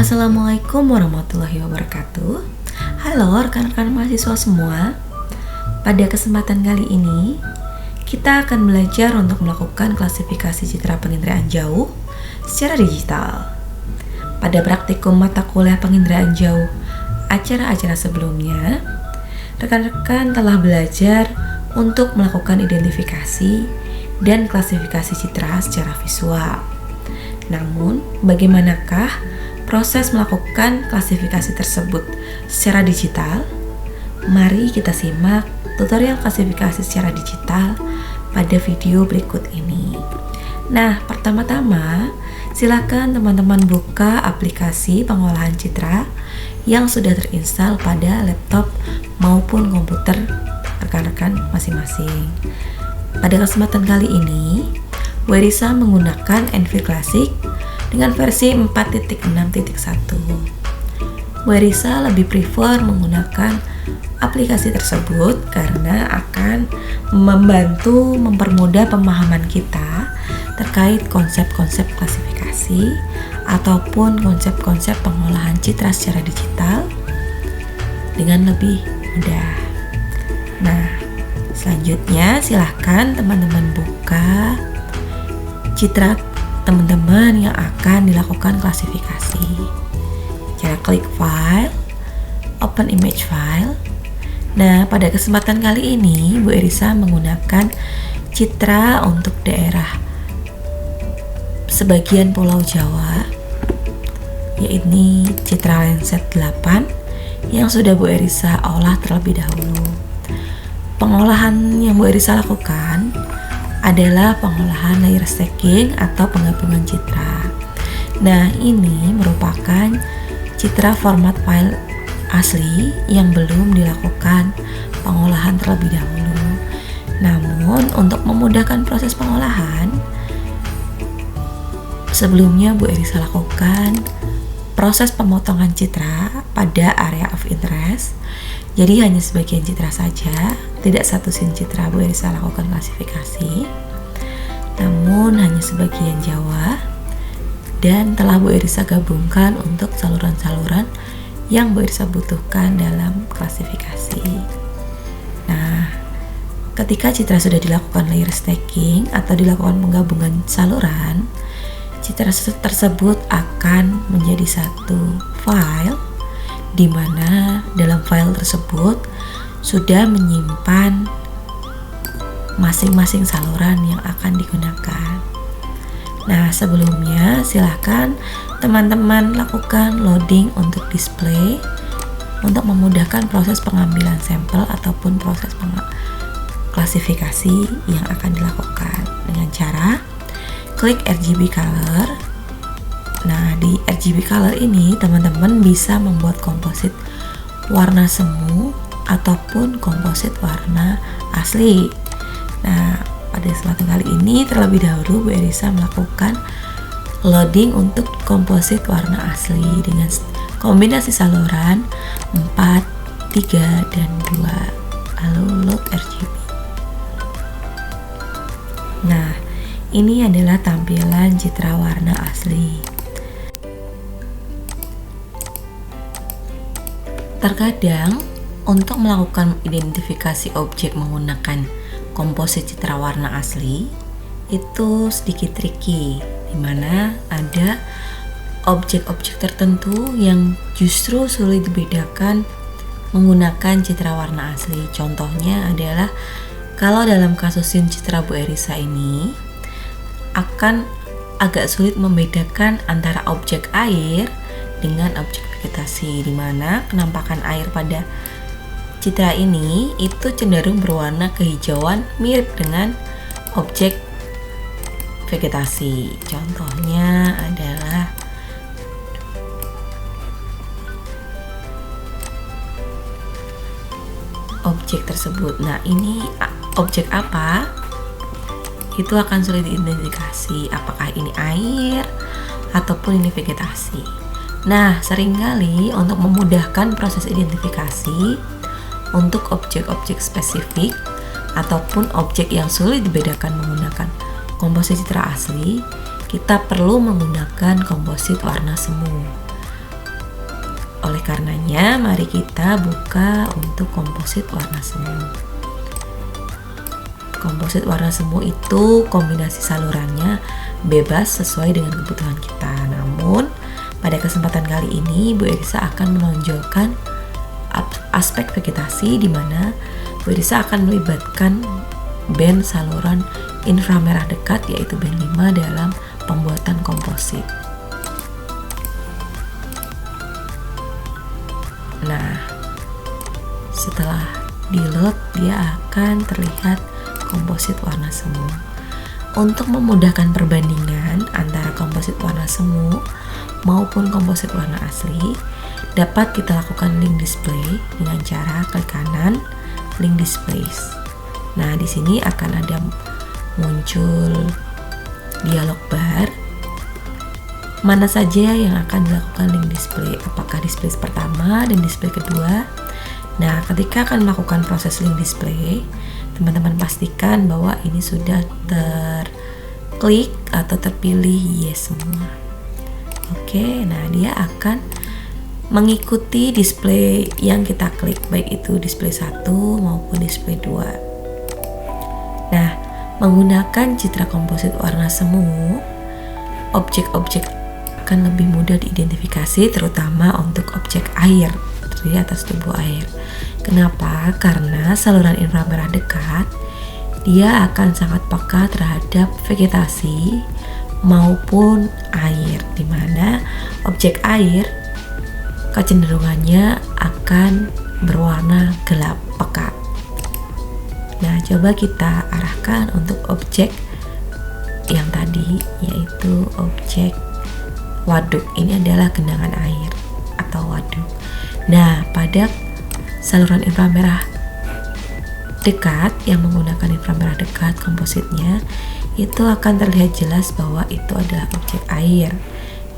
Assalamualaikum warahmatullahi wabarakatuh. Halo rekan-rekan mahasiswa semua. Pada kesempatan kali ini, kita akan belajar untuk melakukan klasifikasi citra penginderaan jauh secara digital. Pada praktikum mata kuliah penginderaan jauh acara-acara sebelumnya, rekan-rekan telah belajar untuk melakukan identifikasi dan klasifikasi citra secara visual. Namun, bagaimanakah proses melakukan klasifikasi tersebut secara digital? Mari kita simak tutorial klasifikasi secara digital pada video berikut ini. Nah, pertama-tama silakan teman-teman buka aplikasi pengolahan citra yang sudah terinstal pada laptop maupun komputer rekan-rekan masing-masing. Pada kesempatan kali ini, Bu Erisa menggunakan Envy Classic dengan versi 4.6.1. Bu Erisa lebih prefer menggunakan aplikasi tersebut karena akan membantu mempermudah pemahaman kita terkait konsep-konsep klasifikasi ataupun konsep-konsep pengolahan citra secara digital dengan lebih mudah. Nah, selanjutnya silahkan teman-teman buka citra teman-teman yang akan dilakukan klasifikasi. Cara klik file, open image file. Nah, pada kesempatan kali ini Bu Erisa menggunakan citra untuk daerah sebagian Pulau Jawa, yaitu citra Landsat 8 yang sudah Bu Erisa olah terlebih dahulu. Pengolahan yang Bu Erisa lakukan adalah pengolahan layer stacking atau penggabungan citra. Nah, ini merupakan citra format file asli yang belum dilakukan pengolahan terlebih dahulu. Namun, untuk memudahkan proses pengolahan, sebelumnya Bu Erisa lakukan proses pemotongan citra pada area of interest. Jadi hanya sebagian citra saja, tidak satu scene citra Bu Erisa lakukan klasifikasi, namun hanya sebagian Jawa, dan telah Bu Erisa gabungkan untuk saluran-saluran yang Bu Erisa butuhkan dalam klasifikasi. Nah, ketika citra sudah dilakukan layer stacking atau dilakukan penggabungan saluran, citra tersebut akan menjadi satu file di mana dalam file tersebut sudah menyimpan masing-masing saluran yang akan digunakan. Nah, sebelumnya silahkan teman-teman lakukan loading untuk display untuk memudahkan proses pengambilan sampel ataupun proses klasifikasi yang akan dilakukan dengan cara klik RGB color. Nah, di RGB color ini teman-teman bisa membuat komposit warna semu ataupun komposit warna asli. Nah, pada kesempatan kali ini terlebih dahulu Bu Erisa melakukan loading untuk komposit warna asli dengan kombinasi saluran 4, 3, dan 2. Lalu load RGB. Nah, ini adalah tampilan citra warna asli. Terkadang, untuk melakukan identifikasi objek menggunakan komposit citra warna asli itu sedikit tricky, di mana ada objek-objek tertentu yang justru sulit dibedakan menggunakan citra warna asli. Contohnya adalah kalau dalam kasus scene citra Bu Erisa ini akan agak sulit membedakan antara objek air dengan objek vegetasi, di mana penampakan air pada citra ini itu cenderung berwarna kehijauan mirip dengan objek vegetasi. Contohnya adalah objek tersebut. Nah, ini objek apa? Itu akan sulit diidentifikasi apakah ini air ataupun ini vegetasi. Nah, seringkali untuk memudahkan proses identifikasi untuk objek-objek spesifik ataupun objek yang sulit dibedakan menggunakan komposit citra asli, kita perlu menggunakan komposit warna semu. Oleh karenanya, mari kita buka untuk komposit warna semu. Komposit warna semu itu kombinasi salurannya bebas sesuai dengan kebutuhan kita. Namun, pada kesempatan kali ini, Bu Elisa akan menonjolkan aspek vegetasi di mana Bu Elisa akan melibatkan band saluran inframerah dekat yaitu band 5 dalam pembuatan komposit. Nah, setelah di-load dia akan terlihat komposit warna semu. Untuk memudahkan perbandingan antara komposit warna semu maupun komposit warna asli, dapat kita lakukan link display dengan cara klik kanan link displays. Nah, di sini akan ada muncul dialog bar. Mana saja yang akan dilakukan link display, apakah display pertama dan display kedua. Nah, ketika akan melakukan proses link display, teman-teman pastikan bahwa ini sudah terklik atau terpilih yes semua. Oke, nah dia akan mengikuti display yang kita klik, baik itu display 1 maupun display 2. Nah, menggunakan citra komposit warna semu, objek-objek akan lebih mudah diidentifikasi, terutama untuk objek air di atas tubuh air. Kenapa? Karena saluran inframerah dekat dia akan sangat peka terhadap vegetasi maupun air, di mana objek air kecenderungannya akan berwarna gelap pekat. Nah, coba kita arahkan untuk objek yang tadi, yaitu objek waduk. Ini adalah genangan air atau waduk. Nah, pada saluran inframerah dekat yang menggunakan inframerah dekat kompositnya, itu akan terlihat jelas bahwa itu adalah objek air.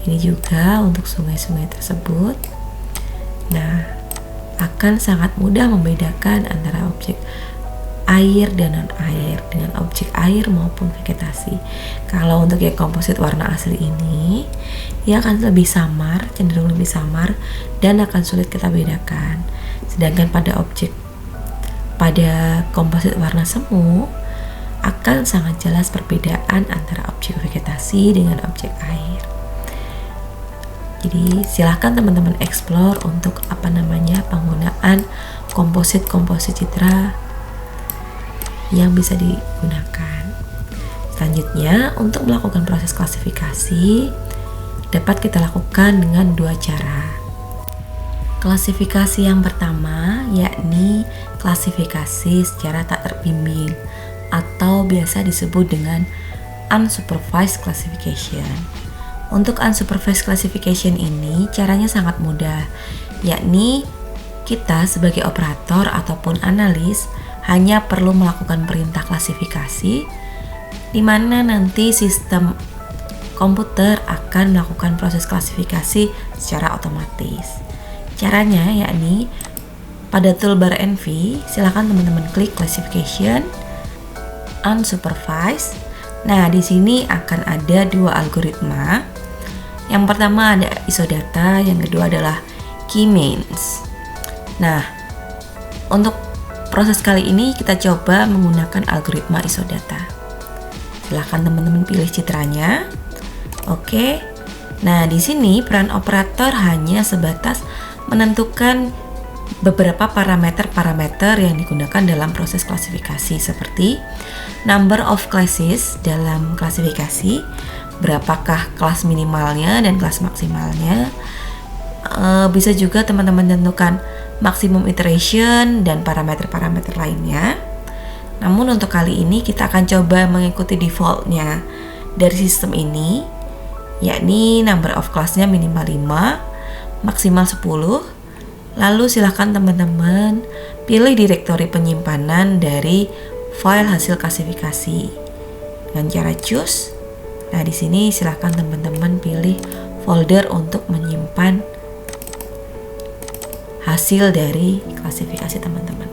Ini juga untuk sungai-sungai tersebut. Nah, akan sangat mudah membedakan antara objek air dan non-air dengan objek air maupun vegetasi. Kalau untuk yang komposit warna asli ini, ia akan lebih samar, cenderung lebih samar dan akan sulit kita bedakan. Sedangkan pada komposit warna semu akan sangat jelas perbedaan antara objek vegetasi dengan objek air. Jadi silahkan teman-teman explore untuk penggunaan komposit citra yang bisa digunakan. Selanjutnya, untuk melakukan proses klasifikasi dapat kita lakukan dengan dua cara. Klasifikasi yang pertama yakni klasifikasi secara tak terbimbing atau biasa disebut dengan unsupervised classification. Untuk unsupervised classification ini caranya sangat mudah, yakni kita sebagai operator ataupun analis hanya perlu melakukan perintah klasifikasi, di mana nanti sistem komputer akan melakukan proses klasifikasi secara otomatis. Caranya yakni pada toolbar NV, silakan teman-teman klik classification unsupervised. Nah, di sini akan ada dua algoritma. Yang pertama ada isodata, yang kedua adalah K-means. Nah, untuk proses kali ini kita coba menggunakan algoritma isodata. Silahkan teman-teman pilih citranya. Oke. Nah, di sini peran operator hanya sebatas menentukan beberapa parameter-parameter yang digunakan dalam proses klasifikasi, seperti number of classes dalam klasifikasi, berapakah kelas minimalnya dan kelas maksimalnya. Bisa juga teman-teman tentukan maksimum iteration dan parameter-parameter lainnya. Namun untuk kali ini kita akan coba mengikuti defaultnya dari sistem ini, yakni number of class-nya minimal 5, maksimal 10. Lalu silahkan teman-teman pilih direktori penyimpanan dari file hasil klasifikasi dengan cara choose. Nah, di sini silahkan teman-teman pilih folder untuk menyimpan hasil dari klasifikasi teman-teman.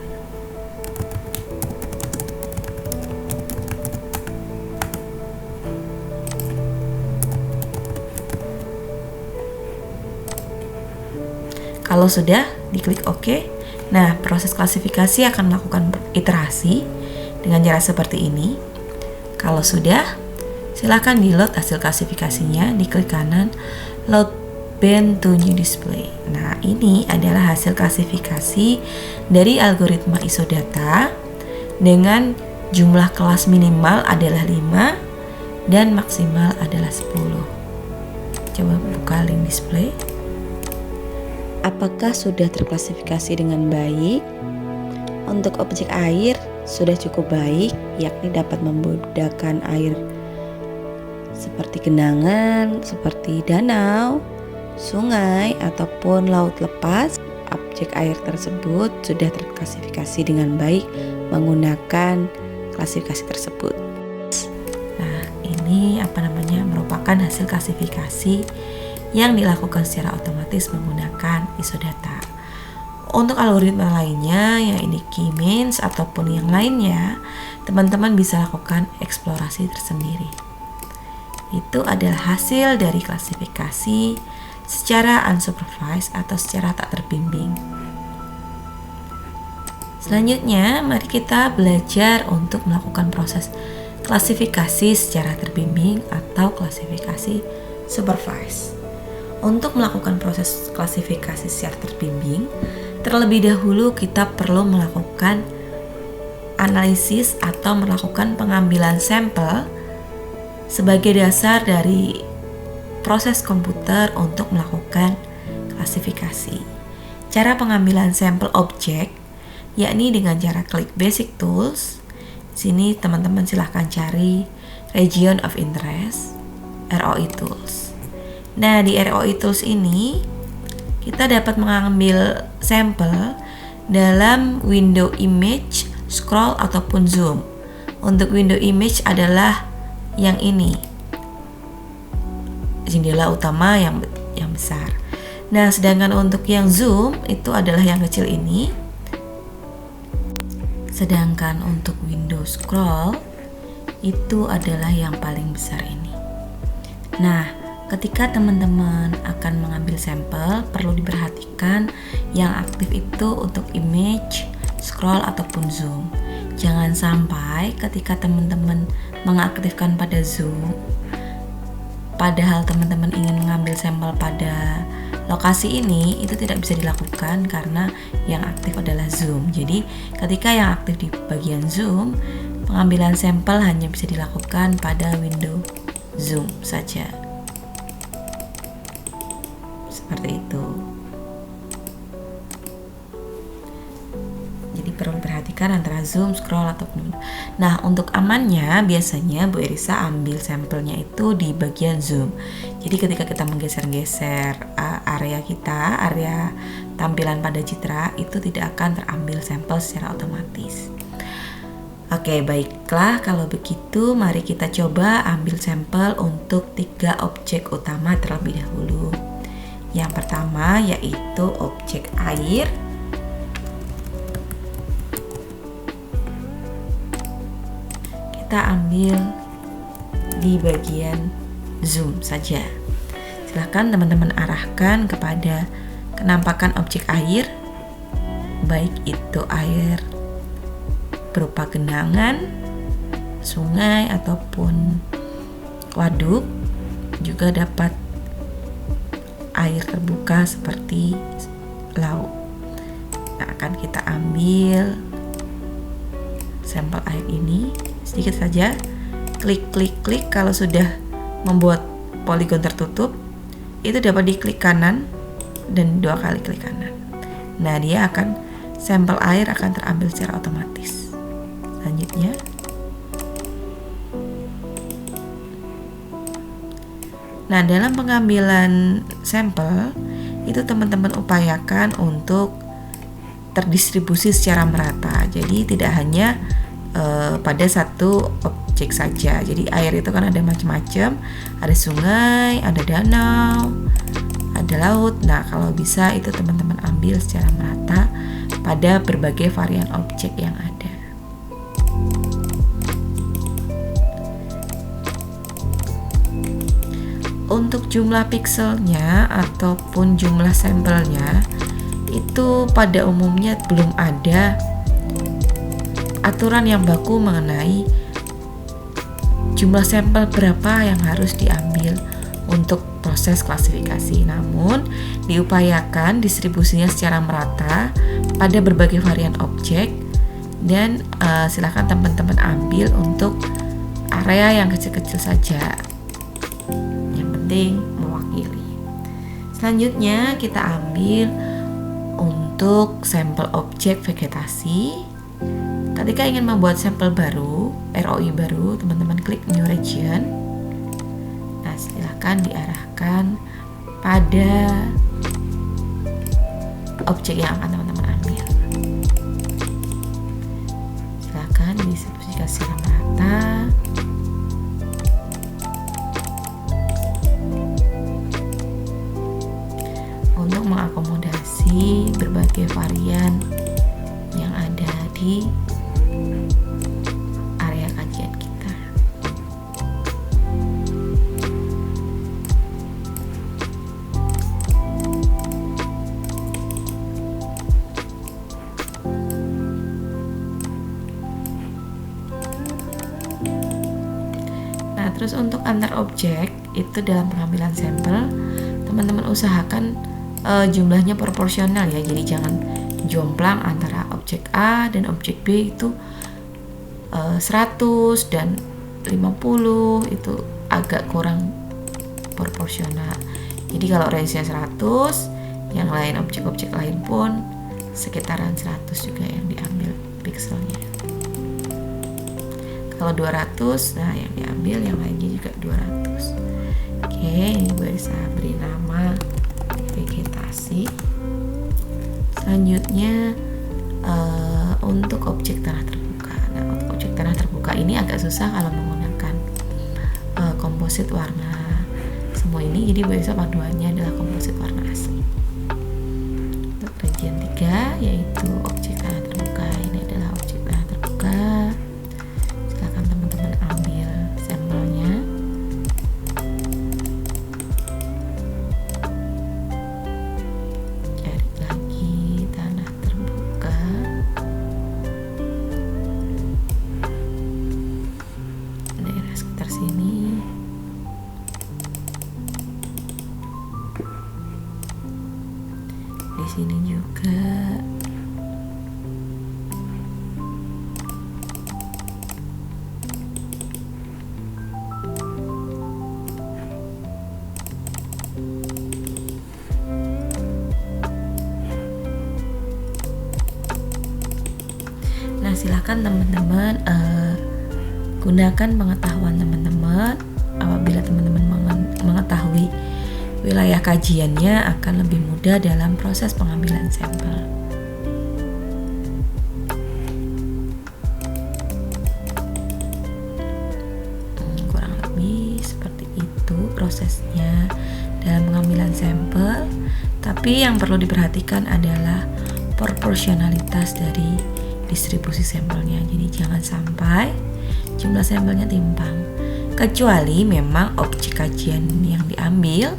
Kalau sudah, diklik OK. Nah, proses klasifikasi akan melakukan iterasi dengan cara seperti ini. Kalau sudah, silakan di-load hasil klasifikasinya, diklik kanan, load band to new display. Nah, ini adalah hasil klasifikasi dari algoritma ISODATA dengan jumlah kelas minimal adalah 5 dan maksimal adalah 10. Coba buka link display. Apakah sudah terklasifikasi dengan baik? Untuk objek air sudah cukup baik, yakni dapat membedakan air seperti genangan, seperti danau, sungai, ataupun laut lepas. Objek air tersebut sudah terklasifikasi dengan baik menggunakan klasifikasi tersebut. Nah, ini merupakan hasil klasifikasi yang dilakukan secara otomatis menggunakan ISODATA. Untuk algoritma lainnya, yang ini K-means ataupun yang lainnya, teman-teman bisa lakukan eksplorasi tersendiri. Itu adalah hasil dari klasifikasi secara unsupervised atau secara tak terbimbing. Selanjutnya, mari kita belajar untuk melakukan proses klasifikasi secara terbimbing atau klasifikasi supervised. Untuk melakukan proses klasifikasi secara terbimbing, terlebih dahulu kita perlu melakukan analisis atau melakukan pengambilan sampel sebagai dasar dari proses komputer untuk melakukan klasifikasi. Cara pengambilan sampel objek yakni dengan cara klik Basic Tools. Di sini teman-teman silahkan cari Region of Interest, ROI Tools. Nah, di ROI Tools ini kita dapat mengambil sampel dalam window image, scroll, ataupun zoom. Untuk window image adalah yang ini, jendela utama yang besar. Nah, sedangkan untuk yang zoom itu adalah yang kecil ini. Sedangkan untuk window scroll itu adalah yang paling besar ini. Nah, ketika teman-teman akan mengambil sampel, perlu diperhatikan yang aktif itu untuk image, scroll, ataupun zoom. Jangan sampai ketika teman-teman mengaktifkan pada zoom, padahal teman-teman ingin mengambil sampel pada lokasi ini, itu tidak bisa dilakukan karena yang aktif adalah zoom. Jadi, ketika yang aktif di bagian zoom, pengambilan sampel hanya bisa dilakukan pada window zoom saja. Seperti itu. Jadi perlu diperhatikan antara zoom, scroll, ataupun. Nah, untuk amannya biasanya Bu Erisa ambil sampelnya itu di bagian zoom. Jadi ketika kita menggeser-geser area kita, area tampilan pada citra, itu tidak akan terambil sampel secara otomatis. Oke, baiklah, kalau begitu mari kita coba ambil sampel untuk 3 objek utama terlebih dahulu. Yang pertama yaitu objek air. Kita ambil di bagian zoom saja. Silahkan teman-teman arahkan kepada kenampakan objek air, baik itu air berupa genangan, sungai, ataupun waduk, juga dapat air terbuka seperti laut. Nah, akan kita ambil sampel air ini sedikit saja, klik. Kalau sudah membuat poligon tertutup, itu dapat diklik kanan dan 2 kali klik kanan. Nah, dia akan sampel air akan terambil secara otomatis. Selanjutnya, nah, dalam pengambilan sampel itu teman-teman upayakan untuk terdistribusi secara merata. Jadi tidak hanya pada satu objek saja. Jadi air itu kan ada macam-macam, ada sungai, ada danau, ada laut. Nah, kalau bisa itu teman-teman ambil secara merata pada berbagai varian objek yang ada. Untuk jumlah pikselnya ataupun jumlah sampelnya itu pada umumnya belum ada aturan yang baku mengenai jumlah sampel berapa yang harus diambil untuk proses klasifikasi. Namun, diupayakan distribusinya secara merata pada berbagai varian objek dan silakan teman-teman ambil untuk area yang kecil-kecil saja. Yang penting mewakili. Selanjutnya kita ambil untuk sampel objek vegetasi. Ketika ingin membuat sampel baru, ROI baru, teman-teman klik New Region. Nah, silakan diarahkan pada objek yang akan teman-teman ambil. Silakan didistribusikan secara merata. Untuk mengakomodasi berbagai varian yang ada di area kajian kita. Nah, terus untuk antar objek itu dalam pengambilan sampel, teman-teman usahakan jumlahnya proporsional ya. Jadi jangan jomplang antara objek A dan objek B itu 100 dan 50, itu agak kurang proporsional. Jadi kalau range-nya 100, yang lain objek-objek lain pun sekitaran 100 juga yang diambil pikselnya. Kalau 200, nah yang diambil yang lainnya juga 200. Oke, ini bisa beri nama vegetasi. Selanjutnya untuk objek tanah terbuka. Nah, untuk objek tanah terbuka ini agak susah kalau menggunakan komposit warna semu ini. Jadi biasa panduannya adalah komposit warna asli. Untuk region 3 yaitu objek tanah terbuka. Ini adalah objek tanah terbuka. Silakan teman-teman ambil sampelnya. Cari lagi tanah terbuka. Daerah sekitar sini. Di sini juga. Nah, silakan teman-teman gunakan pengetahuan teman-teman. Apabila teman-teman mengetahui wilayah kajiannya, akan lebih mudah dalam proses pengambilan sampel. Kurang lebih seperti itu prosesnya dalam pengambilan sampel. Tapi yang perlu diperhatikan adalah proporsionalitas dari distribusi sampelnya. Jadi jangan sampai jumlah sampelnya timpang, kecuali memang objek kajian yang diambil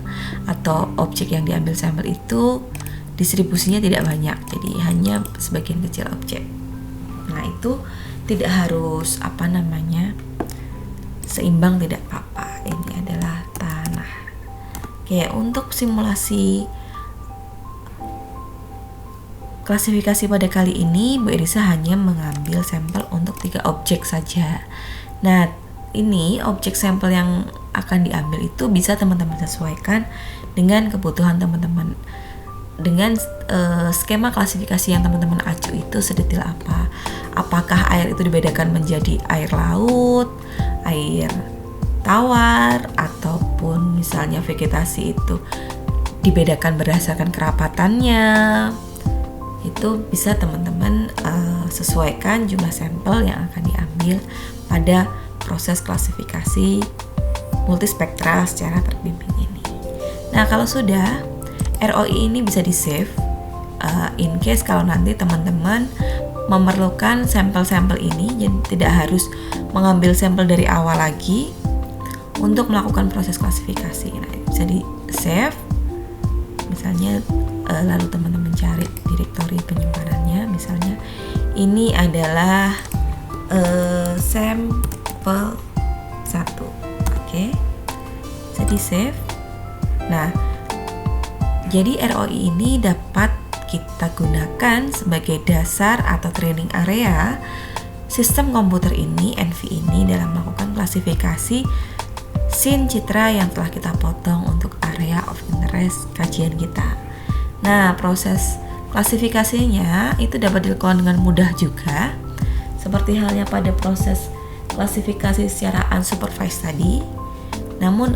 atau objek yang diambil sampel itu distribusinya tidak banyak, jadi hanya sebagian kecil objek. Nah, itu tidak harus seimbang, tidak apa-apa. Ini adalah tanah. Oke, untuk simulasi klasifikasi pada kali ini, Bu Elisa hanya mengambil sampel untuk 3 objek saja. Nah, ini objek sampel yang akan diambil itu bisa teman-teman sesuaikan dengan kebutuhan teman-teman. Dengan skema klasifikasi yang teman-teman acu itu sedetail apa. Apakah air itu dibedakan menjadi air laut, air tawar, ataupun misalnya vegetasi itu dibedakan berdasarkan kerapatannya. Itu bisa teman-teman sesuaikan jumlah sampel yang akan diambil pada proses klasifikasi multispektral secara terbimbing ini. Nah, kalau sudah, ROI ini bisa di-save in case kalau nanti teman-teman memerlukan sampel-sampel ini, jadi tidak harus mengambil sampel dari awal lagi untuk melakukan proses klasifikasi. Nah, bisa di-save misalnya lalu teman-teman cari direktori penyimpanannya. Misalnya ini adalah sampel 1. Oke. Jadi save. Nah, jadi ROI ini dapat kita gunakan sebagai dasar atau training area sistem komputer ini, NV ini, dalam melakukan klasifikasi scene citra yang telah kita potong untuk area of interest kajian kita. Nah, proses klasifikasinya itu dapat dilakukan dengan mudah juga, seperti halnya pada proses klasifikasi secara unsupervised tadi. Namun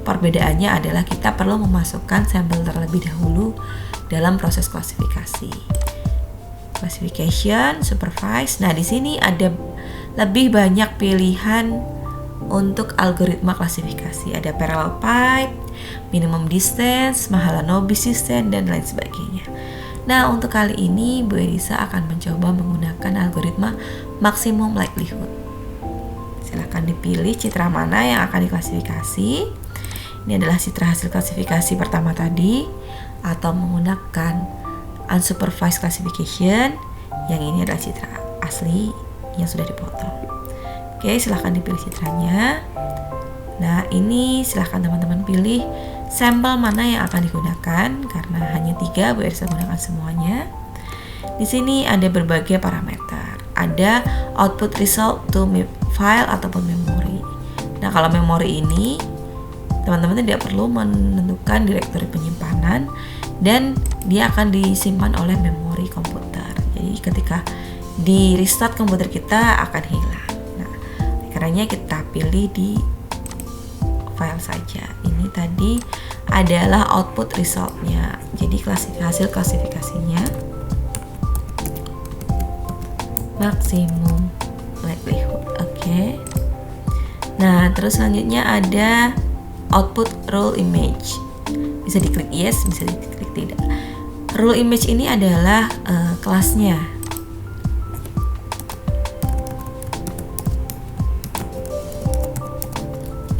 perbedaannya adalah kita perlu memasukkan sampel terlebih dahulu dalam proses klasifikasi. Classification, supervised. Nah, di sini ada lebih banyak pilihan untuk algoritma klasifikasi. Ada parallel pipe, minimum distance, Mahalanobis system, dan lain sebagainya. Nah, untuk kali ini Bu Elisa akan mencoba menggunakan algoritma maximum likelihood. Silahkan dipilih citra mana yang akan diklasifikasi. Ini adalah citra hasil klasifikasi pertama tadi, atau menggunakan unsupervised classification. Yang ini adalah citra asli yang sudah dipotong. Oke, silahkan dipilih citranya. Nah, ini silahkan teman-teman pilih sampel mana yang akan digunakan, karena hanya 3, Bu Elisa gunakan semuanya. Di sini ada berbagai parameter. Ada output result to file ataupun memori. Nah, kalau memori ini teman-teman tidak perlu menentukan direktori penyimpanan, dan dia akan disimpan oleh memori komputer. Jadi ketika di restart komputer kita akan hilang. Nah, karena kita pilih di file saja. Ini tadi adalah output resultnya. Jadi hasil klasifikasinya maximum likelihood. Oke. Nah, terus selanjutnya ada output rule image. Bisa diklik yes, bisa diklik tidak. Rule image ini adalah kelasnya.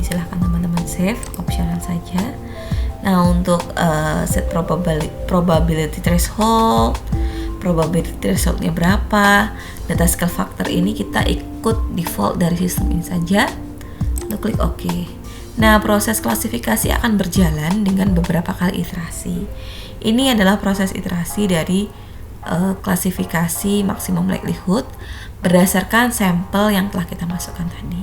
Silahkan teman-teman save, opsional saja. Nah, untuk set probability threshold, probability thresholdnya berapa, data scale factor ini kita ikut default dari sistem ini saja. Lalu klik OK. Nah, proses klasifikasi akan berjalan dengan beberapa kali iterasi. Ini adalah proses iterasi dari klasifikasi maximum likelihood berdasarkan sampel yang telah kita masukkan tadi.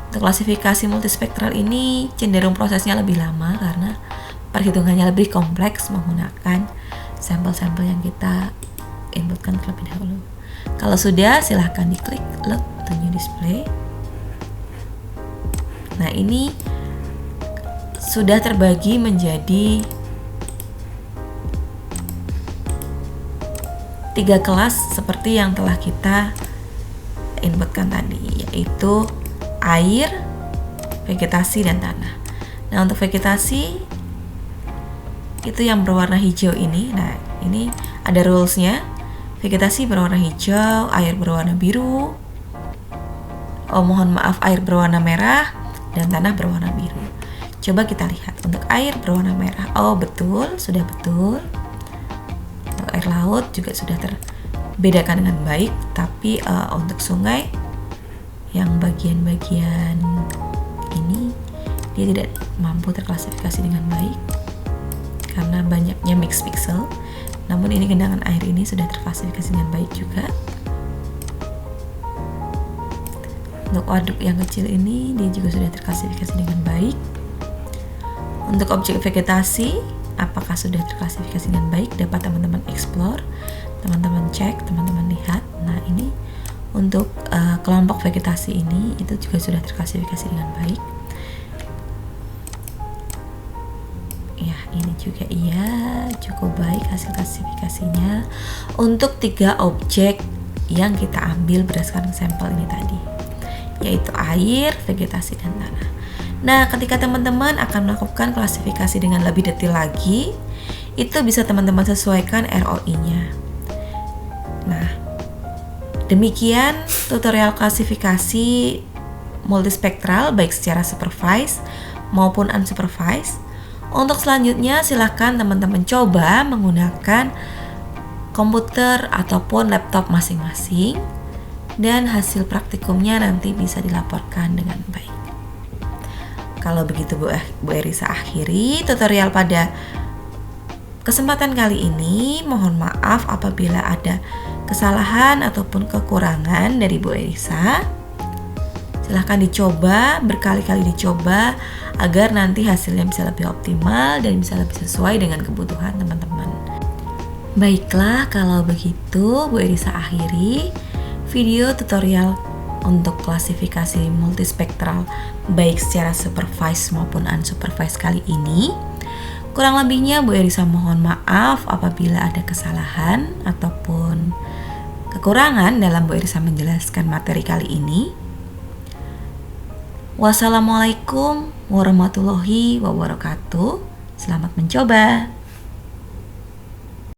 Untuk klasifikasi multispektral ini cenderung prosesnya lebih lama karena perhitungannya lebih kompleks menggunakan sampel-sampel yang kita inputkan terlebih dahulu. Kalau sudah, silahkan diklik load to new display. Nah, ini sudah terbagi menjadi 3 kelas seperti yang telah kita inputkan tadi, yaitu air, vegetasi, dan tanah. Nah, untuk vegetasi itu yang berwarna hijau ini. Nah, ini ada rules-nya. Vegetasi berwarna hijau, air berwarna biru. Air berwarna merah, dan tanah berwarna biru. Coba kita lihat untuk air berwarna merah. Oh, betul, sudah betul. Untuk air laut juga sudah terbedakan dengan baik, tapi untuk sungai yang bagian-bagian ini dia tidak mampu terklasifikasi dengan baik karena banyaknya mixed pixel. Namun ini genangan air ini sudah terklasifikasi dengan baik juga. Untuk waduk yang kecil ini dia juga sudah terklasifikasi dengan baik. Untuk objek vegetasi, apakah sudah terklasifikasi dengan baik? Dapat teman-teman explore, teman-teman cek, teman-teman lihat. Nah, ini untuk kelompok vegetasi ini itu juga sudah terklasifikasi dengan baik. Ya, ini juga iya, cukup baik hasil klasifikasinya untuk 3 objek yang kita ambil berdasarkan sampel ini tadi, yaitu air, vegetasi, dan tanah. Nah, ketika teman-teman akan melakukan klasifikasi dengan lebih detail lagi, itu bisa teman-teman sesuaikan ROI-nya. Nah, demikian tutorial klasifikasi multispektral baik secara supervised maupun unsupervised. Untuk selanjutnya silahkan teman-teman coba menggunakan komputer ataupun laptop masing-masing dan hasil praktikumnya nanti bisa dilaporkan dengan baik. Kalau begitu Bu Erisa akhiri tutorial pada kesempatan kali ini. Mohon maaf apabila ada kesalahan ataupun kekurangan dari Bu Erisa. Silahkan dicoba, berkali-kali dicoba agar nanti hasilnya bisa lebih optimal dan bisa lebih sesuai dengan kebutuhan teman-teman. Baiklah, kalau begitu Bu Erisa akhiri video tutorial untuk klasifikasi multispektral baik secara supervised maupun unsupervised kali ini. Kurang lebihnya Bu Erisa mohon maaf apabila ada kesalahan ataupun kekurangan dalam Bu Erisa menjelaskan materi kali ini. Wassalamualaikum warahmatullahi wabarakatuh. Selamat mencoba.